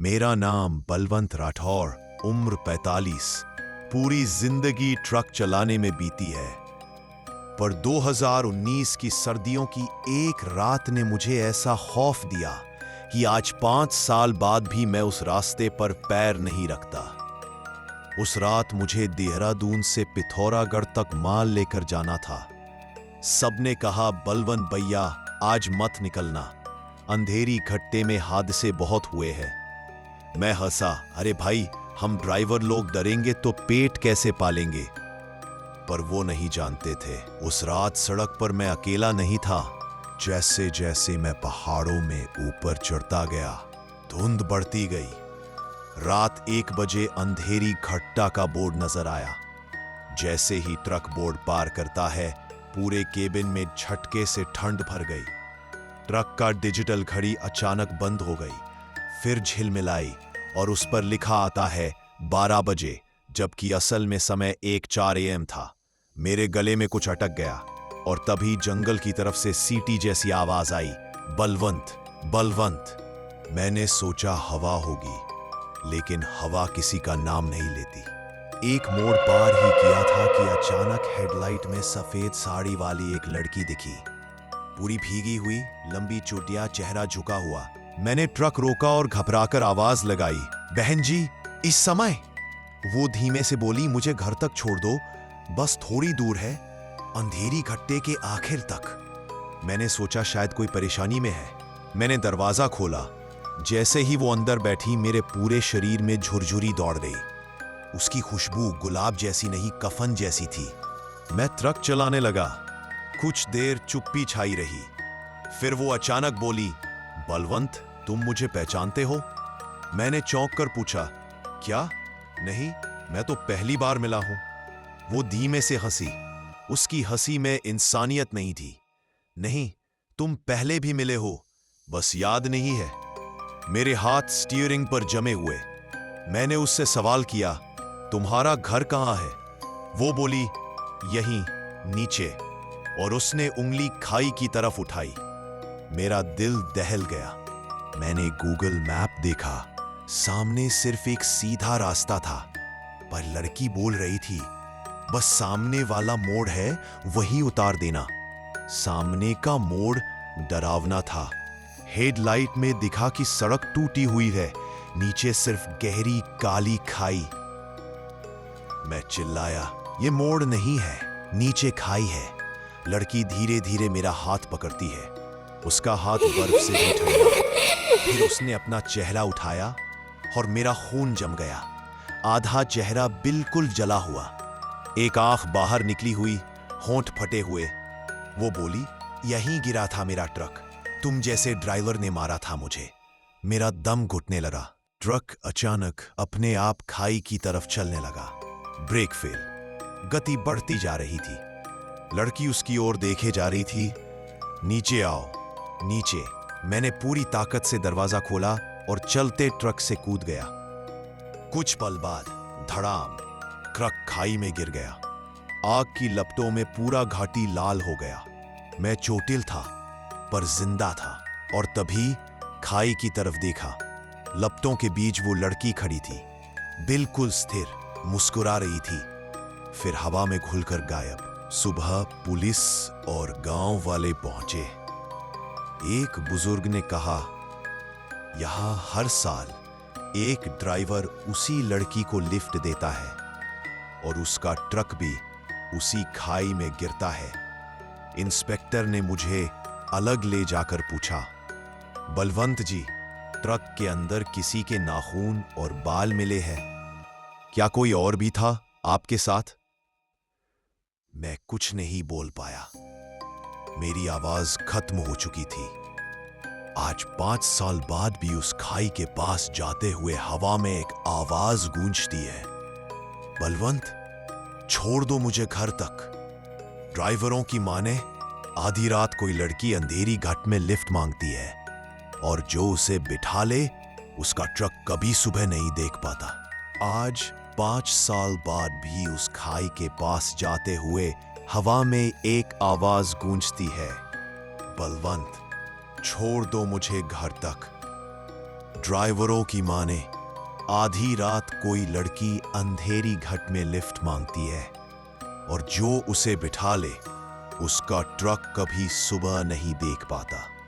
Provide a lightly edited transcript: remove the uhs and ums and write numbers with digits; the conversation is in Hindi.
मेरा नाम बलवंत राठौर, उम्र 45। पूरी जिंदगी ट्रक चलाने में बीती है, पर 2019 की सर्दियों की एक रात ने मुझे ऐसा खौफ दिया कि आज 5 साल बाद भी मैं उस रास्ते पर पैर नहीं रखता। उस रात मुझे देहरादून से पिथौरागढ़ तक माल लेकर जाना था। सबने कहा, बलवंत भैया आज मत निकलना, अंधेरी घट्टे में हादसे बहुत हुए हैं। मैं हंसा, अरे भाई, हम ड्राइवर लोग डरेंगे तो पेट कैसे पालेंगे। पर वो नहीं जानते थे, उस रात सड़क पर मैं अकेला नहीं था। जैसे जैसे मैं पहाड़ों में ऊपर चढ़ता गया, धुंध बढ़ती गई। रात 1 बजे अंधेरी घट्टा का बोर्ड नजर आया। जैसे ही ट्रक बोर्ड पार करता है, पूरे केबिन में झटके से ठंड भर गई। ट्रक का डिजिटल घड़ी अचानक बंद हो गई, फिर झिलमिलाई और उस पर लिखा आता है 12 बजे, जबकि असल में समय 1:04 AM था। मेरे गले में कुछ अटक गया और तभी जंगल की तरफ से सीटी जैसी आवाज आई, बलवंत, बलवंत। मैंने सोचा हवा होगी, लेकिन हवा किसी का नाम नहीं लेती। एक मोड़ पार ही किया था कि अचानक हेडलाइट में सफेद साड़ी वाली एक लड़की दिखी, पूरी भीगी हुई, लंबी चोटियां, चेहरा झुका हुआ। मैंने ट्रक रोका और घबराकर आवाज लगाई, बहन जी, इस समय? वो धीमे से बोली, मुझे घर तक छोड़ दो, बस थोड़ी दूर है, अंधेरी घट्टे के आखिर तक। मैंने सोचा शायद कोई परेशानी में है। मैंने दरवाजा खोला। जैसे ही वो अंदर बैठी, मेरे पूरे शरीर में झुरझुरी दौड़ गई। उसकी खुशबू गुलाब जैसी नहीं, कफन जैसी थी। मैं ट्रक चलाने लगा। कुछ देर चुप्पी छाई रही, फिर वो अचानक बोली, बलवंत, तुम मुझे पहचानते हो? मैंने चौंक कर पूछा, क्या? नहीं, मैं तो पहली बार मिला हूं। वो धीमे से हंसी। उसकी हंसी में इंसानियत नहीं थी। नहीं, तुम पहले भी मिले हो, बस याद नहीं है। मेरे हाथ स्टीयरिंग पर जमे हुए। मैंने उससे सवाल किया, तुम्हारा घर कहां है? वो बोली, यहीं नीचे, और उसने उंगली खाई की तरफ उठाई। मेरा दिल दहल गया। मैंने गूगल मैप देखा। सामने सिर्फ एक सीधा रास्ता था, पर लड़की बोल रही थी, बस सामने वाला मोड़ है, वही उतार देना। सामने का मोड़ डरावना था। हेडलाइट में दिखा कि सड़क टूटी हुई है, नीचे सिर्फ गहरी काली खाई। मैं चिल्लाया, ये मोड़ नहीं है, नीचे खाई है। लड़की धीरे धीरे मेरा हाथ पकड़ती है। उसका हाथ बर्फ से भी ठंडा। फिर उसने अपना चेहरा उठाया और मेरा खून जम गया। आधा चेहरा बिल्कुल जला हुआ, एक आंख बाहर निकली हुई, होंठ फटे हुए। वो बोली, यहीं गिरा था मेरा ट्रक, तुम जैसे ड्राइवर ने मारा था मुझे। मेरा दम घुटने लगा। ट्रक अचानक अपने आप खाई की तरफ चलने लगा। ब्रेक फेल, गति बढ़ती जा रही थी। लड़की उसकी ओर देखे जा रही थी। नीचे आओ, नीचे। मैंने पूरी ताकत से दरवाजा खोला और चलते ट्रक से कूद गया। कुछ पल बाद धड़ाम, ट्रक खाई में गिर गया। आग की लपटों में पूरा घाटी लाल हो गया। मैं चोटिल था, पर जिंदा था। और तभी खाई की तरफ देखा। लपटों के बीच वो लड़की खड़ी थी, बिल्कुल स्थिर, मुस्कुरा रही थी, फिर हवा में घुलकर गायब। सुबह पुलिस और गांव वाले पहुंचे। एक बुजुर्ग ने कहा, यहां हर साल एक ड्राइवर उसी लड़की को लिफ्ट देता है और उसका ट्रक भी उसी खाई में गिरता है। इंस्पेक्टर ने मुझे अलग ले जाकर पूछा, बलवंत जी, ट्रक के अंदर किसी के नाखून और बाल मिले हैं, क्या कोई और भी था आपके साथ? मैं कुछ नहीं बोल पाया। मेरी आवाज खत्म हो चुकी थी। आज 5 साल बाद भी उस खाई के पास जाते हुए हवा में एक आवाज गूंजती है, बलवंत, छोड़ दो मुझे घर तक। ड्राइवरों की माने, आधी रात कोई लड़की अंधेरी घाट में लिफ्ट मांगती है और जो उसे बिठा ले, उसका ट्रक कभी सुबह नहीं देख पाता। आज 5 साल बाद भी उस खाई के पास जाते हुए हवा में एक आवाज गूंजती है, बलवंत, छोड़ दो मुझे घर तक। ड्राइवरों की माने आधी रात कोई लड़की अंधेरी घट में लिफ्ट मांगती है और जो उसे बिठा ले उसका ट्रक कभी सुबह नहीं देख पाता।